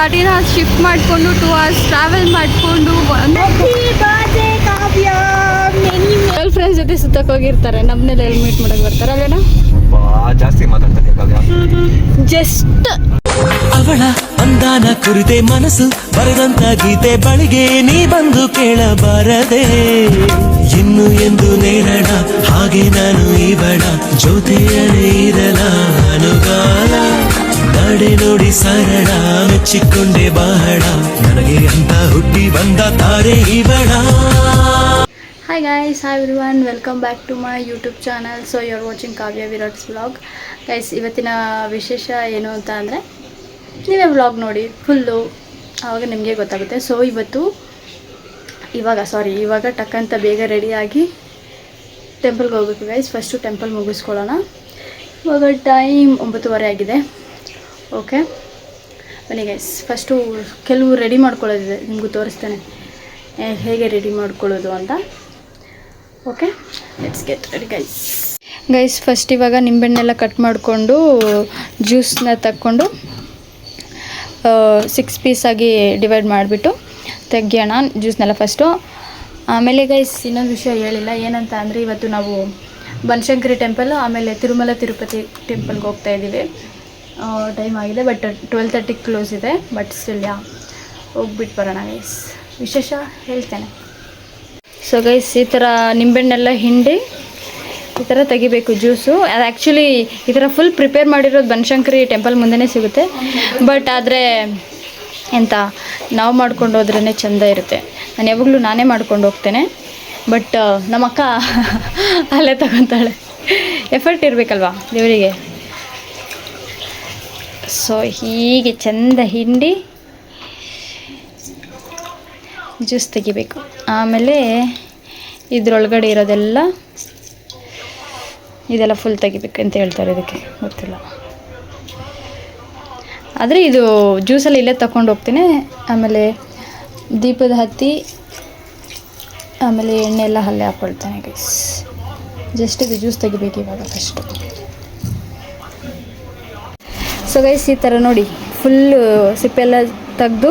13 hours shift ಮಾಡಿಕೊಂಡು 2 hours travel ಮಾಡಿಕೊಂಡು girl friends ಜೊತೆ ಸುತ್ತಕ್ಕೆ ಹೋಗಿರ್ತಾರೆ. ನಮ್ಮನ್ನೆಲ್ಲ ಎಲ್ಲಿ ಮೀಟ್ ಮಾಡಕ್ಕೆ ಬರ್ತಾರೆ ಅಲ್ಲೇನ? ಜಾಸ್ತಿ ಮಾತಾಡ್ತಾರೆ ಜಸ್ಟ್ ಅವಳ ಅಂದಾನ ಕುರಿತೆ ಮನಸ್ಸು ಬರೆದಂತ ಗೀತೆ ಬಳಿಗೆ ನೀ ಬಂದು ಕೇಳಬಾರದೆ. ಇನ್ನು ಎಂದು ನೇರಳ ಹಾಗೆ ನಾನು ಇವಳ ಜೊತೆಯನೇ ಇರಲ ಅನುಗಾಲ. ನಡೆ ನೋಡಿ ಸರಳ ಮೆಚ್ಚಿಕೊಂಡೆ ಬಹಳ ನನಗೆ ಅಂತ ಹುಟ್ಟಿ ಬಂದ ತಾರೆ ಇವಳ. Hi guys, hi everyone, welcome back to my YouTube channel. So you are watching Kavya Virat's vlog. Guys, ಇವತ್ತಿನ ವಿಶೇಷ ಏನು ಅಂತ ಅಂದರೆ ನೀವೇ ವ್ಲಾಗ್ ನೋಡಿ ಫುಲ್ಲು, ಆವಾಗ ನಿಮಗೆ ಗೊತ್ತಾಗುತ್ತೆ. ಸೊ ಇವಾಗ ಟಕ್ಕಂತ ಬೇಗ ರೆಡಿಯಾಗಿ ಟೆಂಪಲ್ಗೆ ಹೋಗ್ಬೇಕು ಗೈಸ್. First temple ಮುಗಿಸ್ಕೊಳ್ಳೋಣ. ಇವಾಗ ಟೈಮ್ 9:30 ಆಗಿದೆ. ಓಕೆ ಬನ್ನಿ ಗೈಸ್, ಫಸ್ಟು ಕೆಲವು ರೆಡಿ ಮಾಡ್ಕೊಳ್ಳೋದಿದೆ, ನಿಮಗೂ ತೋರಿಸ್ತೇನೆ ಹೇಗೆ ರೆಡಿ ಮಾಡ್ಕೊಳ್ಳೋದು ಅಂತ. Okay, let's get ready guys. First ಇವಾಗ ನಿಂಬೆಹಣ್ಣೆಲ್ಲ ಕಟ್ ಮಾಡಿಕೊಂಡು ಜ್ಯೂಸನ್ನ ತಕ್ಕೊಂಡು 6 ಪೀಸಾಗಿ ಡಿವೈಡ್ ಮಾಡಿಬಿಟ್ಟು ತೆಗಿಯೋಣ ಜ್ಯೂಸ್ನೆಲ್ಲ ಫಸ್ಟು. ಆಮೇಲೆ ಗೈಸ್ ಇನ್ನೊಂದು ವಿಷಯ ಹೇಳಿಲ್ಲ, ಏನಂತ ಅಂದರೆ ಇವತ್ತು ನಾವು ಬನಶಂಕರಿ ಟೆಂಪಲ್ ಆಮೇಲೆ ತಿರುಮಲ ತಿರುಪತಿ ಟೆಂಪಲ್ಗೆ ಹೋಗ್ತಾ ಇದ್ದೀವಿ. ಟೈಮ್ ಆಗಿದೆ, ಬಟ್ 12:30 ಕ್ಲೋಸ್ ಇದೆ. ಬಟ್ ಸ್ಟಿಲ್ ಹೋಗ್ಬಿಟ್ಟು ಬರೋಣ ಗೈಸ್. ವಿಶೇಷ ಹೇಳ್ತೇನೆ. ಸೊ ಗೈಸ್, ಈ ಥರ ನಿಂಬೆಹಣ್ಣೆಲ್ಲ ಹಿಂಡಿ ಈ ಥರ ತೆಗಿಬೇಕು ಜ್ಯೂಸು. ಅದು ಆ್ಯಕ್ಚುಲಿ ಈ ಥರ ಫುಲ್ ಪ್ರಿಪೇರ್ ಮಾಡಿರೋದು ಬನಶಂಕರಿ ಟೆಂಪಲ್ ಮುಂದೆನೇ ಸಿಗುತ್ತೆ. ಬಟ್ ಆದರೆ ಎಂತ ನಾವು ಮಾಡ್ಕೊಂಡು ಹೋದ್ರೇ ಚೆಂದ ಇರುತ್ತೆ. ನಾನು ಯಾವಾಗಲೂ ನಾನೇ ಮಾಡ್ಕೊಂಡು ಹೋಗ್ತೇನೆ, ಬಟ್ ನಮ್ಮಕ್ಕ ಅಲ್ಲೇ ತಗೊತಾಳೆ. ಎಫರ್ಟ್ ಇರಬೇಕಲ್ವಾ ದೇವರಿಗೆ. ಸೊ ಹೀಗೆ ಚೆಂದ ಹಿಂಡಿ ಜ್ಯೂಸ್ ತೆಗಿಬೇಕು. ಆಮೇಲೆ ಇದರೊಳಗಡೆ ಇರೋದೆಲ್ಲ ಇದೆಲ್ಲ ಫುಲ್ ತೆಗಿಬೇಕು ಅಂತ ಹೇಳ್ತಾರೆ, ಇದಕ್ಕೆ ಗೊತ್ತಿಲ್ಲ. ಆದರೆ ಇದು ಜ್ಯೂಸಲ್ಲಿ ಇಲ್ಲೇ ತಗೊಂಡು ಹೋಗ್ತೀನಿ. ಆಮೇಲೆ ದೀಪದ ಹತ್ತಿ ಆಮೇಲೆ ಎಣ್ಣೆ ಎಲ್ಲ ಅಲ್ಲೇ ಹಾಕ್ಕೊಳ್ತೇನೆ ಗೈಸ್. ಜಸ್ಟ್ ಇದು ಜ್ಯೂಸ್ ತೆಗಿಬೇಕು ಇವಾಗ ಫಸ್ಟು. ಸೊ ಗೈಸ್, ಈ ಥರ ನೋಡಿ ಫುಲ್ಲು ಸಿಪ್ಪೆಲ್ಲ ತೆಗೆದು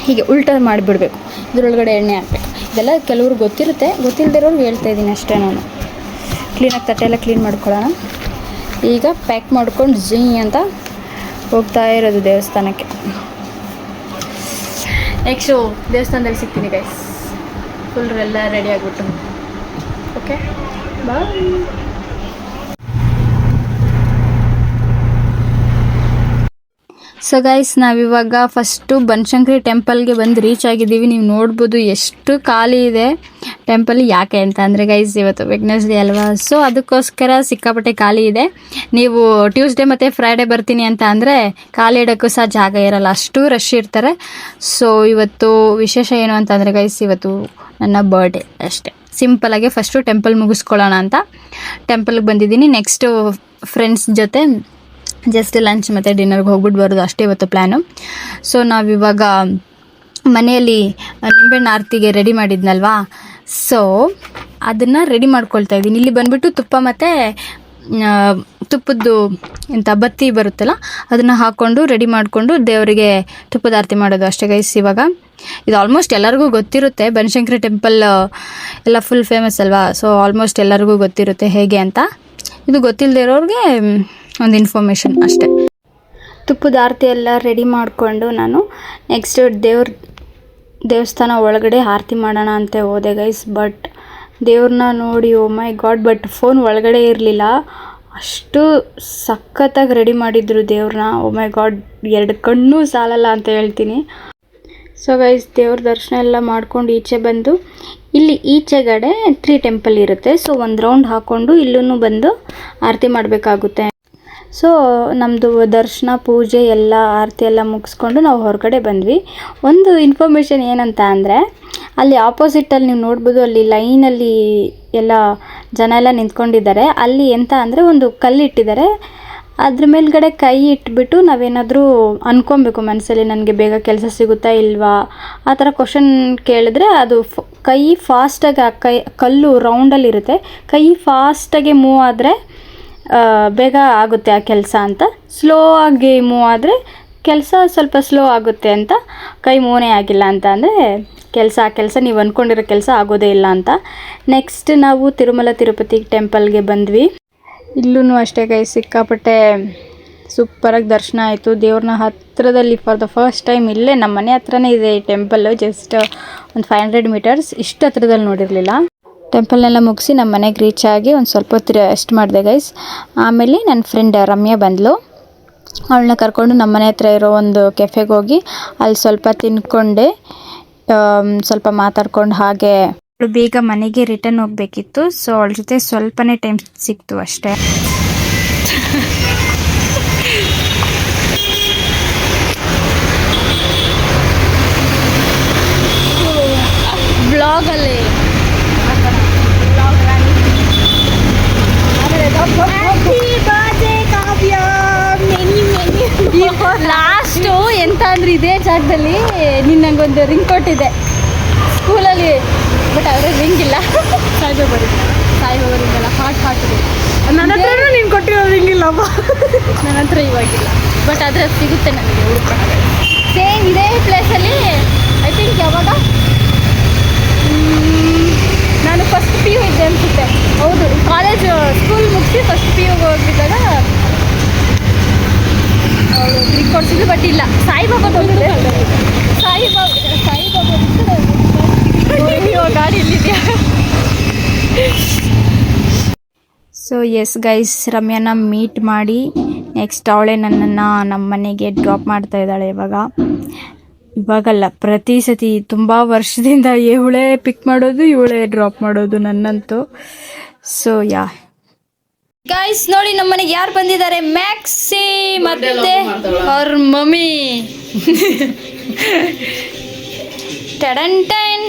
ಹೀಗೆ ಉಲ್ಟಾ ಮಾಡಿಬಿಡ್ಬೇಕು. ಇದರೊಳಗಡೆ ಎಣ್ಣೆ ಹಾಕಬೇಕು. ಇದೆಲ್ಲ ಕೆಲವ್ರಿಗೆ ಗೊತ್ತಿರುತ್ತೆ, ಗೊತ್ತಿಲ್ಲದಿರೋರ್ಗೆ ಹೇಳ್ತಾ ಇದ್ದೀನಿ ಅಷ್ಟೇ. ನಾನು ಕ್ಲೀನಾಗಿ ತಟ್ಟೆಲ್ಲ ಕ್ಲೀನ್ ಮಾಡ್ಕೊಳ್ಳೋಣ. ಈಗ ಪ್ಯಾಕ್ ಮಾಡ್ಕೊಂಡು ಜೀ ಅಂತ ಹೋಗ್ತಾ ಇರೋದು ದೇವಸ್ಥಾನಕ್ಕೆ. ನೆಕ್ಸ್ಟು ದೇವಸ್ಥಾನದಲ್ಲಿ ಸಿಗ್ತೀನಿ ಗೈಸ್, ಫುಲ್ ಎಲ್ಲ ರೆಡಿ ಆಗಿಬಿಟ್ಟು. Okay bye. ಸೊ ಗೈಸ್, ನಾವಿವಾಗ ಫಸ್ಟು ಬನಶಂಕರಿ ಟೆಂಪಲ್ಗೆ ಬಂದು ರೀಚ್ ಆಗಿದ್ದೀವಿ. ನೀವು ನೋಡ್ಬೋದು ಎಷ್ಟು ಖಾಲಿ ಇದೆ ಟೆಂಪಲ್. ಯಾಕೆ ಅಂತ ಅಂದರೆ ಗೈಸ್, ಇವತ್ತು ವೆಡ್ನೆಸ್ಡೇ ಅಲ್ವಾ, ಸೊ ಅದಕ್ಕೋಸ್ಕರ ಸಿಕ್ಕಾಪಟ್ಟೆ ಖಾಲಿ ಇದೆ. ನೀವು ಟ್ಯೂಸ್ಡೇ ಮತ್ತು ಫ್ರೈಡೇ ಬರ್ತೀನಿ ಅಂತ ಅಂದರೆ ಖಾಲಿ ಇಡೋಕ್ಕೂ ಸಹ ಜಾಗ ಇರೋಲ್ಲ, ಅಷ್ಟು ರಶ್ ಇರ್ತಾರೆ. ಸೊ ಇವತ್ತು ವಿಶೇಷ ಏನು ಅಂತಂದರೆ ಗೈಸ್, ಇವತ್ತು ನನ್ನ ಬರ್ಡೇ ಅಷ್ಟೇ. ಸಿಂಪಲಾಗಿ ಫಸ್ಟು ಟೆಂಪಲ್ ಮುಗಿಸ್ಕೊಳ್ಳೋಣ ಅಂತ ಟೆಂಪಲ್ಗೆ ಬಂದಿದ್ದೀನಿ. ನೆಕ್ಸ್ಟು ಫ್ರೆಂಡ್ಸ್ ಜೊತೆ ಜಸ್ಟ್ ಲಂಚ್ ಮತ್ತು ಡಿನ್ನರ್ಗೆ ಹೋಗ್ಬಿಟ್ಟು ಬರೋದು ಅಷ್ಟೇ ಇವತ್ತು ಪ್ಲ್ಯಾನು. ಸೊ ನಾವಿವಾಗ ಮನೆಯಲ್ಲಿ ನಿಂಬೆಹಣ್ಣು ಆರತಿಗೆ ರೆಡಿ ಮಾಡಿದ್ನಲ್ವಾ, ಸೊ ಅದನ್ನು ರೆಡಿ ಮಾಡ್ಕೊಳ್ತಾ ಇದ್ದೀನಿ. ಇಲ್ಲಿ ಬಂದುಬಿಟ್ಟು ತುಪ್ಪ ಮತ್ತು ತುಪ್ಪದ್ದು ಎಂಥ ಬತ್ತಿ ಬರುತ್ತಲ್ಲ ಅದನ್ನು ಹಾಕ್ಕೊಂಡು ರೆಡಿ ಮಾಡಿಕೊಂಡು ದೇವರಿಗೆ ತುಪ್ಪದ ಆರತಿ ಮಾಡೋದು ಅಷ್ಟೇ ಗೈಸ್. ಇವಾಗ ಇದು ಆಲ್ಮೋಸ್ಟ್ ಎಲ್ಲರಿಗೂ ಗೊತ್ತಿರುತ್ತೆ, ಬನಶಂಕರಿ ಟೆಂಪಲ್ ಎಲ್ಲ ಫುಲ್ ಫೇಮಸ್ ಅಲ್ವಾ, ಸೊ ಆಲ್ಮೋಸ್ಟ್ ಎಲ್ಲರಿಗೂ ಗೊತ್ತಿರುತ್ತೆ ಹೇಗೆ ಅಂತ. ಇದು ಗೊತ್ತಿಲ್ಲದೆ ಇರೋರಿಗೆ ಒಂದು ಇನ್ಫಾರ್ಮೇಷನ್ ಅಷ್ಟೇ. ತುಪ್ಪದ ಆರತಿ ಎಲ್ಲ ರೆಡಿ ಮಾಡಿಕೊಂಡು ನಾನು ನೆಕ್ಸ್ಟ್ ದೇವಸ್ಥಾನ ಒಳಗಡೆ ಆರತಿ ಮಾಡೋಣ ಅಂತ ಹೋದೆ ಗೈಸ್. ಬಟ್ ದೇವ್ರನ್ನ ನೋಡಿ ಓ ಮೈ ಗಾಡ್, ಬಟ್ ಫೋನ್ ಒಳಗಡೆ ಇರಲಿಲ್ಲ. ಅಷ್ಟು ಸಖತ್ತಾಗಿ ರೆಡಿ ಮಾಡಿದ್ರು ದೇವ್ರನ್ನ. ಓ ಮೈ ಗಾಡ್, 2 ಕಣ್ಣು ಸಾಲಲ್ಲ ಅಂತ ಹೇಳ್ತೀನಿ. ಸೊ ಗೈಸ್, ದೇವ್ರ ದರ್ಶನ ಎಲ್ಲ ಮಾಡ್ಕೊಂಡು ಈಚೆ ಬಂದು ಇಲ್ಲಿ ಈಚೆಗಡೆ 3 ಟೆಂಪಲ್ ಇರುತ್ತೆ. ಸೊ ಒಂದು ರೌಂಡ್ ಹಾಕ್ಕೊಂಡು ಇಲ್ಲೂ ಬಂದು ಆರತಿ ಮಾಡಬೇಕಾಗುತ್ತೆ. ಸೊ ನಮ್ಮದು ದರ್ಶನ ಪೂಜೆ ಎಲ್ಲ ಆರತಿ ಎಲ್ಲ ಮುಗಿಸ್ಕೊಂಡು ನಾವು ಹೊರಗಡೆ ಬಂದ್ವಿ. ಒಂದು ಇನ್ಫಾರ್ಮೇಷನ್ ಏನಂತ ಅಂದರೆ, ಅಲ್ಲಿ ಆಪೋಸಿಟಲ್ಲಿ ನೀವು ನೋಡ್ಬೋದು, ಅಲ್ಲಿ ಲೈನಲ್ಲಿ ಎಲ್ಲ ಜನ ಎಲ್ಲ ನಿಂತ್ಕೊಂಡಿದ್ದಾರೆ. ಅಲ್ಲಿ ಎಂತ ಅಂದರೆ ಒಂದು ಕಲ್ಲಿಟ್ಟಿದ್ದಾರೆ, ಅದ್ರ ಮೇಲ್ಗಡೆ ಕೈ ಇಟ್ಬಿಟ್ಟು ನಾವೇನಾದರೂ ಅನ್ಕೊಬೇಕು ಮನಸ್ಸಲ್ಲಿ, ನನಗೆ ಬೇಗ ಕೆಲಸ ಸಿಗುತ್ತಾ ಇಲ್ವಾ ಆ ಥರ ಕ್ವಶನ್ ಕೇಳಿದ್ರೆ ಅದು ಕೈ ಫಾಸ್ಟಾಗಿ ಕಲ್ಲು ರೌಂಡಲ್ಲಿರುತ್ತೆ, ಕೈ ಫಾಸ್ಟಾಗಿ ಮೂವ್ ಆದರೆ ಬೇಗ ಆಗುತ್ತೆ ಆ ಕೆಲಸ ಅಂತ. ಸ್ಲೋ ಆಗಿ ಮೂವ್ ಆದರೆ ಕೆಲಸ ಸ್ವಲ್ಪ ಸ್ಲೋ ಆಗುತ್ತೆ ಅಂತ, ಕೈ ಮೂವನೇ ಆಗಿಲ್ಲ ಅಂತ ಅಂದರೆ ಕೆಲಸ ನೀವು ಅಂದ್ಕೊಂಡಿರೋ ಕೆಲಸ ಆಗೋದೇ ಇಲ್ಲ ಅಂತ. ನೆಕ್ಸ್ಟ್ ನಾವು ತಿರುಮಲ ತಿರುಪತಿ ಟೆಂಪಲ್ಗೆ ಬಂದ್ವಿ. ಇಲ್ಲೂ ಅಷ್ಟೇ ಗೈಸ್, ಸಿಕ್ಕಾಪಟ್ಟೆ ಸೂಪರಾಗಿ ದರ್ಶನ ಆಯಿತು. ದೇವ್ರನ್ನ ಹತ್ತಿರದಲ್ಲಿ ಫಾರ್ ದ ಫಸ್ಟ್ ಟೈಮ್ ಇಲ್ಲೇ ನಮ್ಮ ಮನೆ ಹತ್ರನೇ ಇದೆ ಈ ಟೆಂಪಲ್ಲು, ಜಸ್ಟ್ ಒಂದು 500 ಮೀಟರ್ಸ್. ಇಷ್ಟು ಹತ್ರದಲ್ಲಿ ನೋಡಿರಲಿಲ್ಲ. ಟೆಂಪಲ್ನೆಲ್ಲ ಮುಗಿಸಿ ನಮ್ಮ ಮನೆಗೆ ರೀಚ್ ಆಗಿ ಒಂದು ಸ್ವಲ್ಪ ಹೊತ್ತು ರೆಸ್ಟ್ ಮಾಡಿದೆ ಗೈಸ್. ಆಮೇಲೆ ನನ್ನ ಫ್ರೆಂಡ್ ರಮ್ಯಾ ಬಂದಳು. ಅವಳನ್ನ ಕರ್ಕೊಂಡು ನಮ್ಮ ಮನೆ ಹತ್ರ ಇರೋ ಒಂದು ಕೆಫೆಗೆ ಹೋಗಿ ಅಲ್ಲಿ ಸ್ವಲ್ಪ ತಿನ್ಕೊಂಡೆ, ಸ್ವಲ್ಪ ಮಾತಾಡ್ಕೊಂಡು ಹಾಗೆ ಬೇಗ ಮನೆಗೆ ರಿಟರ್ನ್ ಹೋಗಬೇಕಿತ್ತು. ಸೊ ಅವಳ ಜೊತೆ ಸ್ವಲ್ಪನೇ ಟೈಮ್ ಸಿಕ್ತು ಅಷ್ಟೇ. ಬ್ಲಾಗಲ್ಲಿ ಲಾಸ್ಟು ಎಂತ ಅಂದ್ರೆ ಇದೇ ಜಾಗದಲ್ಲಿ ನೀನು ನಂಗೊಂದು ರಿಂಗ್ ಕೊಟ್ಟಿದ್ದೆ ಸ್ಕೂಲಲ್ಲಿ, ಬಟ್ ಆದರೆ ರಿಂಗ್ ಇಲ್ಲ. ಸಾಯಿಬಾಬರಿಂಗಲ್ಲ, ಹಾಟ್ ನನ್ನ ಹತ್ರ ನೀನು ಕೊಟ್ಟಿರೋ ರಿಂಗ್ ಇಲ್ಲಪ್ಪ. ನನ್ನ ಹತ್ರ ಇವಾಗಿಲ್ಲ, ಬಟ್ ಆದರೆ ಸಿಗುತ್ತೆ ನನಗೆ ಹುಡುಕೊಂಡು. ಸೇಮ್ ಇದೇ ಪ್ಲೇಸಲ್ಲಿ ಐ ಥಿಂಕ್ ಯಾವಾಗ ನಾನು ಫಸ್ಟ್ PU ಇದ್ದೆ ಅನಿಸುತ್ತೆ. ಹೌದು, ಕಾಲೇಜ್ ಸ್ಕೂಲ್ ಮುಗಿಸಿ ಫಸ್ಟ್ PU ಹೋಗಿದ್ದಾಗ ಅವಳು ಡ್ರಿಂಕ್ ಕೊಡ್ಸಿದ್ರು, ಬಟ್ ಇಲ್ಲ ಸಾಯಿಬಾಬಾ ಬಂದಿದೆ. ಸಾಯಿಬಾಬಾ ಗಾಡಿ ಇಲ್ಲಿದೆಯಾ? ಸೊ ಎಸ್ ಗೈಸ್, ರಮ್ಯಾನ ಮೀಟ್ ಮಾಡಿ ನೆಕ್ಸ್ಟ್ ಅವಳೇ ನನ್ನನ್ನು ನಮ್ಮ ಮನೆಗೆ ಡ್ರಾಪ್ ಮಾಡ್ತಾ ಇದ್ದಾಳೆ. ಇವಾಗಲ್ಲ, ಪ್ರತಿ ಸತಿ ತುಂಬ ವರ್ಷದಿಂದ ಇವಳೇ ಪಿಕ್ ಮಾಡೋದು, ಇವಳೇ ಡ್ರಾಪ್ ಮಾಡೋದು ನನ್ನಂತೂ. ಸೊ ಯಾ ಗೈಸ್, ನೋಡಿ ನಮ್ಮ ಮನೆಗೆ ಯಾರು ಬಂದಿದ್ದಾರೆ, ಮ್ಯಾಕ್ಸಿ ಮತ್ತೆ ಅವ್ರ ಮಮ್ಮಿ. ಟೆಡಂಟೆನ್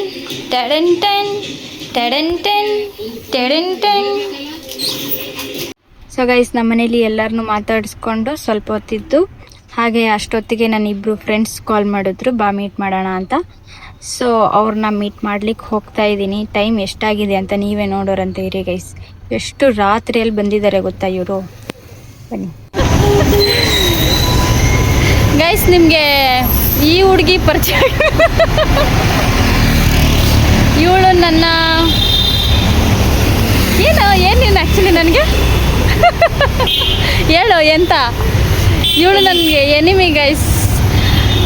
ಟೆಡಂಟೆನ್ ಟೆಡಂಟೆನ್ ಟೆಡಂಟೆನ್. ಸೊ ಗೈಸ್, ನಮ್ಮ ಮನೇಲಿ ಎಲ್ಲರನ್ನೂ ಮಾತಾಡಿಸ್ಕೊಂಡು ಸ್ವಲ್ಪ ಹೊತ್ತಿದ್ದು, ಹಾಗೆ ಅಷ್ಟೊತ್ತಿಗೆ ನನ್ನ ಇಬ್ಬರು ಫ್ರೆಂಡ್ಸ್ ಕಾಲ್ ಮಾಡಿದ್ರು, ಬಾ ಮೀಟ್ ಮಾಡೋಣ ಅಂತ. ಸೊ ಅವ್ರನ್ನ ಮೀಟ್ ಮಾಡ್ಲಿಕ್ಕೆ ಹೋಗ್ತಾ ಇದ್ದೀನಿ. ಟೈಮ್ ಎಷ್ಟಾಗಿದೆ ಅಂತ ನೀವೇ ನೋಡೋರಂತ ಇರಿ ಗೈಸ್. ಎಷ್ಟು ರಾತ್ರಿಯಲ್ಲಿ ಬಂದಿದ್ದಾರೆ ಗೊತ್ತಾ ಇವರು. ಬನ್ನಿ ಗೈಸ್, ನಿಮಗೆ ಈ ಹುಡುಗಿ ಪರಿಚಯ. ಇವಳು ನನ್ನ ಏನೇನು ಆ್ಯಕ್ಚುಲಿ ನನಗೆ ಹೇಳು ಎಂತ. ಇವಳು ನನಗೆ ಎನಿಮಿ ಗೈಸ್.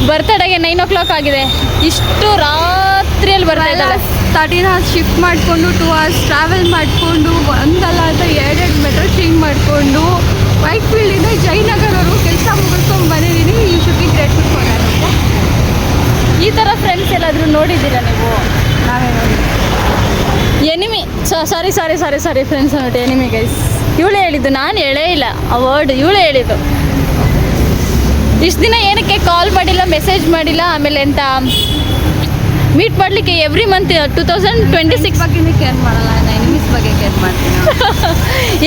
ಬರ್ತಡೆಗೆ 9 o'clock ಆಗಿದೆ, ಇಷ್ಟು ರಾತ್ರಿಯಲ್ಲಿ ಬರ್ತಾ ಇದ್ದಾಳೆ. 13 hours ಶಿಫ್ಟ್ ಮಾಡಿಕೊಂಡು 2 hours ಟ್ರಾವೆಲ್ ಮಾಡಿಕೊಂಡು ಒಂದಲ್ಲ ಅಂತ 2 ಮೆಟ್ರೋ ಚೇಂಜ್ ಮಾಡಿಕೊಂಡು ವೈಟ್ ಫೀಲ್ಡಿಂದ ಜಯನಗರವರೆಗೂ ಕೆಲಸ ಮುಗಿಸ್ಕೊಂಡು ಬಂದಿದ್ದೀನಿ. ಈ should be grateful for that. ಈ ಥರ ಫ್ರೆಂಡ್ಸ್ ಎಲ್ಲಾದರೂ ನೋಡಿದ್ದೀರಾ ನೀವು? ನಾವೇ ನೋಡಿ ಎನಿಮಿ, ಸಾರಿ ಫ್ರೆಂಡ್ಸ್ ಅನ್ನೋದು ಎನಿಮಿ ಗೈಸ್. ಇವಳೇ ಹೇಳಿದ್ದು, ನಾನು ಹೇಳೇ ಇಲ್ಲ ಆ ವರ್ಡ್, ಇವಳೇ ಹೇಳಿದ್ದು. ಇಷ್ಟು ದಿನ ಏನಕ್ಕೆ ಕಾಲ್ ಮಾಡಿಲ್ಲ, ಮೆಸೇಜ್ ಮಾಡಿಲ್ಲ, ಆಮೇಲೆ ಎಂತ ಮೀಟ್ ಮಾಡಲಿಕ್ಕೆ ಎವ್ರಿ ಮಂತ್ 2026 ಬಗ್ಗೆ ಕೇರ್ ಮಾಡಲ್ಲ, ನಾನು ಎನಿಮೀಸ್ ಬಗ್ಗೆ ಕೇರ್ ಮಾಡ್ತೀನಿ.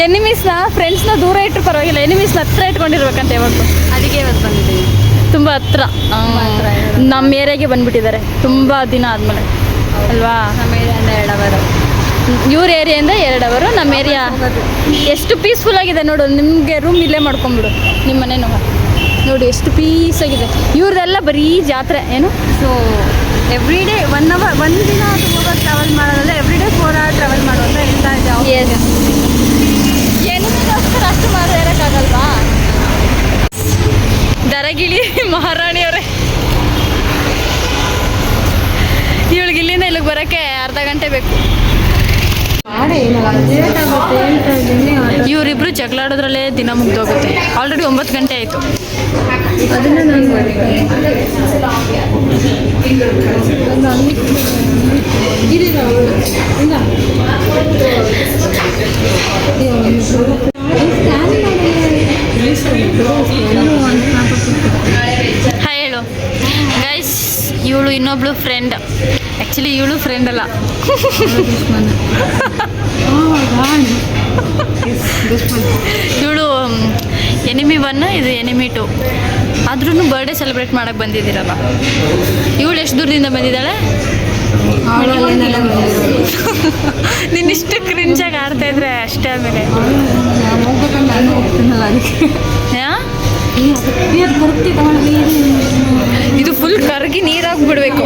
ಎನಿಮೀಸ್ನ ಫ್ರೆಂಡ್ಸ್ನ ದೂರ ಇಟ್ಟರು ಪರವಾಗಿಲ್ಲ, ಎನಿಮೀಸ್ನ ಹತ್ರ ಇಟ್ಕೊಂಡಿರ್ಬೇಕಂತ ಯಾವಾಗಲೂ. ಅದಕ್ಕೆ ಇವತ್ತು ಬಂದಿದ್ದೀನಿ, ತುಂಬ ಹತ್ರ ನಮ್ಮ ಏರಿಯಾಗೆ ಬಂದುಬಿಟ್ಟಿದ್ದಾರೆ ತುಂಬ ದಿನ ಆದಮೇಲೆ ಅಲ್ವಾ. ನಮ್ಮ ಏರಿಯಿಂದ 2 hour, ಇವ್ರ ಏರಿಯಿಂದ 2 hour. ನಮ್ಮ ಏರಿಯಾ ಎಷ್ಟು ಪೀಸ್ಫುಲ್ ಆಗಿದೆ ನೋಡು. ನಿಮಗೆ ರೂಮ್ ಇಲ್ಲೇ ಮಾಡ್ಕೊಂಬಿಡು, ನಿಮ್ಮ ಮನೇನು ನೋಡಿ ಎಷ್ಟು ಪೀಸ್ ಆಗಿದೆ. ಇವ್ರದೆಲ್ಲ ಬರೀ ಜಾತ್ರೆ ಏನು. ಸೊ ಎವ್ರಿ ಡೇ 1 hour, ಒಂದಿನ 2 hours ಟ್ರಾವೆಲ್ ಮಾಡೋದಲ್ಲ, ಎವ್ರಿ ಡೇ 4 hour ಟ್ರಾವೆಲ್ ಮಾಡುವಂಥ ಹೇಳ್ತಾ ಇದ್ದೆ. ಏನಿಗೋಸ್ಕರ ಅಷ್ಟು ಮಾರು ಇರೋಕ್ಕಾಗಲ್ವಾ? ದರಗಿಳಿ ಮಹಾರಾಣಿಯವರೇ, ಇವಳಿಗೆ ಇಲ್ಲಿಂದ ಇಲ್ಲಿಗೆ ಬರೋಕ್ಕೆ ಅರ್ಧ ಗಂಟೆ ಬೇಕು. ಇವರಿಬ್ರು ಜಗಳಾಡೋದ್ರಲ್ಲೇ ದಿನ ಮುಗ್ದೋಗುತ್ತೆ. ಆಲ್ರೆಡಿ 9 ಗಂಟೆ ಆಯಿತು. ಅದನ್ನು ನಾನು ಹಾಯ್ ಹೇಳು ಗೈಸ್. ಇವಳು ಇನ್ನೊಬ್ಳು ಫ್ರೆಂಡ್, ಆ್ಯಕ್ಚುಲಿ ಇವಳು ಫ್ರೆಂಡ್ ಅಲ್ಲ, ಇವಳು ಎನಿಮಿ 1, ಇದು ಎನಿಮಿ 2. ಆದ್ರೂ ಬರ್ಡೇ ಸೆಲೆಬ್ರೇಟ್ ಮಾಡೋಕ್ಕೆ ಬಂದಿದ್ದೀರಲ್ಲ. ಇವಳು ಎಷ್ಟು ದೂರದಿಂದ ಬಂದಿದ್ದಾಳೆ? ನೀನಿಷ್ಟು ಕ್ರಿಂಜಾಗಿ ಆಡ್ತಾ ಇದ್ರೆ ಅಷ್ಟೇ. ಆಮೇಲೆ ಇದು ಫುಲ್ ಕರಗಿ ನೀರಾಗಿ ಬಿಡಬೇಕು.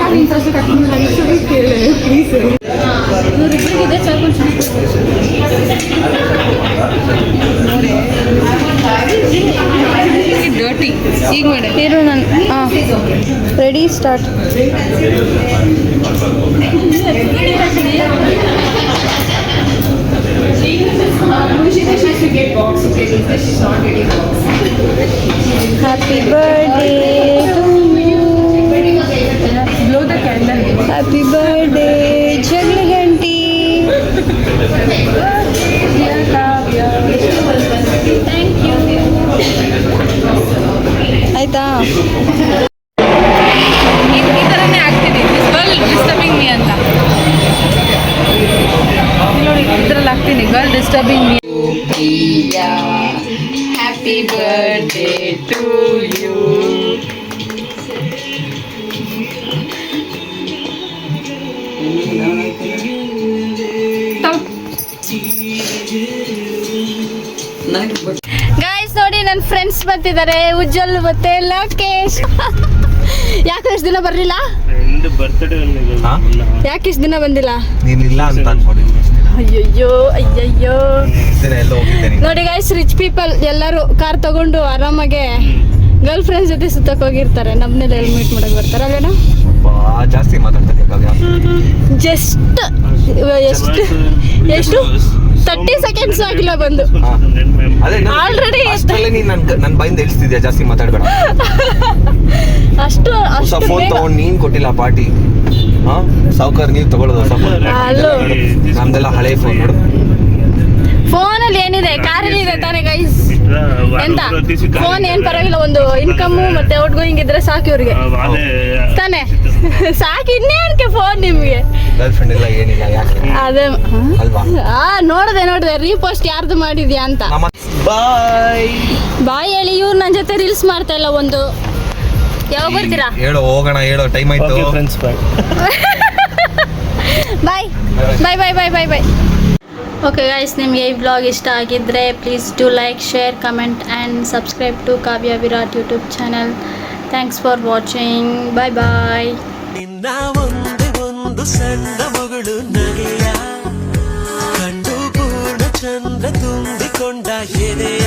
ಡರ್ಟಿ ಈಗ ಮಾಡಿ ಇರು ನಾನು ready start. Happy birthday blow the candle. Happy birthday ಜಗಳ ಗಂಟಿ. Thank you. ಆಯ್ತಾ? ಈ ಥರನೇ ಆಗ್ತಿದೆ ಗರ್ಲ್ ಡಿಸ್ಟರ್ಬಿಂಗ್ ಮೀ ಅಂತ ನೋಡಿ, ಇದ್ರಲ್ಲಿ ಆಗ್ತೀನಿ girl disturbing me. Happy birthday to you. Guys ನೋಡಿ, ನನ್ನ ಫ್ರೆಂಡ್ಸ್ ಬರ್ತಿದ್ದಾರೆ, ಉಜ್ವಲ್ ಮತ್ತೆ ಲೋಕೇಶ್. ಯಾಕೆ ಇಷ್ಟು ದಿನ ಬರಲಿಲ್ಲ? ಯಾಕೆ ಇಷ್ಟು ದಿನ ಬಂದಿಲ್ಲ? ನೀನಿಲ್ಲ ಅಂತ ಅನ್ಕೊಂಡಿದ್ದೀನಿ. ಅಯ್ಯಯ್ಯೋ ಅಯ್ಯಯ್ಯೋ. ಎಲ್ಲ ಹೋಗಿದ್ದೇನೆ. ನೋಡಿ ಗೈಸ್, ರಿಚ್ ಪೀಪಲ್ ಎಲ್ಲರೂ ಕಾರ್ ತಗೊಂಡು ಆರಾಮಾಗೆ ಗರ್ಲ್ ಫ್ರೆಂಡ್ಸ್ ಜೊತೆ ಸುತ್ತಕ್ಕೆ ಹೋಗಿರ್ತಾರೆ. ನಮ್ಮನ್ನೆಲ್ಲ ಎಲ್ಲಿ ಮೀಟ್ ಮಾಡಕ್ ಬರ್ತಾರೆ ಅಲ್ಲೇನಾ? ಜಾಸ್ತಿ ಮಾತಾಡ್ತಾರೆ ಕಾವ್ಯ. ಜಸ್ಟ್ ಎಷ್ಟು 30 ಸೆಕೆಂಡ್ಸ್ ಆಗಿಲ್ಲ ಬಂದು. ಅದೇ ಆಲ್ರೆಡಿ ಅಷ್ಟರಲ್ಲೇ ನೀನ್ ನನ್ನ ಬಾಯಿಂದ ಹೇಳ್ತಿದ್ಯಾ ಜಾಸ್ತಿ ಮಾತಾಡ್ಬೇಡ. ಅಷ್ಟು ಹೊಸ ಅಷ್ಟು ಫೋನ್ ಬೇಗ. ತಗೊಂಡು ನೀನ್ ಕೊಟ್ಟಿಲ್ಲ ಪಾರ್ಟಿ. ಸಾವುಕಾರ ನೀವ್ ತಗೊಳ್ಳೋದು ಹೊಸ ಫೋನ್. ಅಲ್ಲೋ. ನಮ್ದೆಲ್ಲ ಹಳೆ ಫೋನ್ ನೋಡು. ಫೋನಲ್ಲಿ ಏನಿದೆ, ಕಾರಲ್ಲಿ ಇದೆ ತಾನೇ ಗೈಸ್. ಎಂತ ಫೋನ್ ಏನ್ ಪರವಾಗಿಲ್ಲ, ಒಂದು ಇನ್ಕಮ್ ಮತ್ತೆ ಔಟ್ ಗೋಯಿಂಗ್ ಇದ್ರೆ ಸಾಕು ಇವ್ರಿಗೆ ತಾನೆ. ಸಾಕು, ಇನ್ನೇನಕ್ಕೆ ಫೋನ್ ನಿಮ್ಗೆ? ಗರ್ಲ್ ಫ್ರೆಂಡ್ ಎಲ್ಲ ಏನಿಲ್ಲ, ಯಾಕೆ ಅದೇ ಅಲ್ವಾ? ನೋಡ್ದೆ ರೀಪೋಸ್ಟ್ ಯಾರ್ದು ಮಾಡಿದ್ಯಾ ಅಂತ. ಬಾಯ್ ಬಾಯ್ ಹೇಳಿ. ಇವ್ರು ನನ್ನ ಜೊತೆ ರೀಲ್ಸ್ ಮಾಡ್ತಾ ಇಲ್ಲ ಒಂದು. ಯಾವಾಗ ಬರ್ತೀರಾ? ಹೇಳೋ ಹೋಗೋಣ, ಹೇಳೋ ಟೈಮ್ ಆಯ್ತು. ಬಾಯ್ ಬಾಯ್ ಬಾಯ್ ಬಾಯ್ ಬಾಯ್ ಬಾಯ್. ಓಕೆ ಗೈಸ್, ನಿಮಗೆ ಈ ವ್ಲಾಗ್ ಇಷ್ಟ ಆಗಿದ್ದರೆ please do like, share, comment and subscribe to Kavya Virat YouTube channel. Thanks for watching. Bye bye. ನಿನ್ನ ಒಂದೇ ಒಂದು ಸಣ್ಣ ಮಗಳು ನಗೆಯ ಕಂಡು ಪೂರ್ಣ ಚಂದ್ರ ತುಂಬಿಕೊಂಡ ಎದೆಯ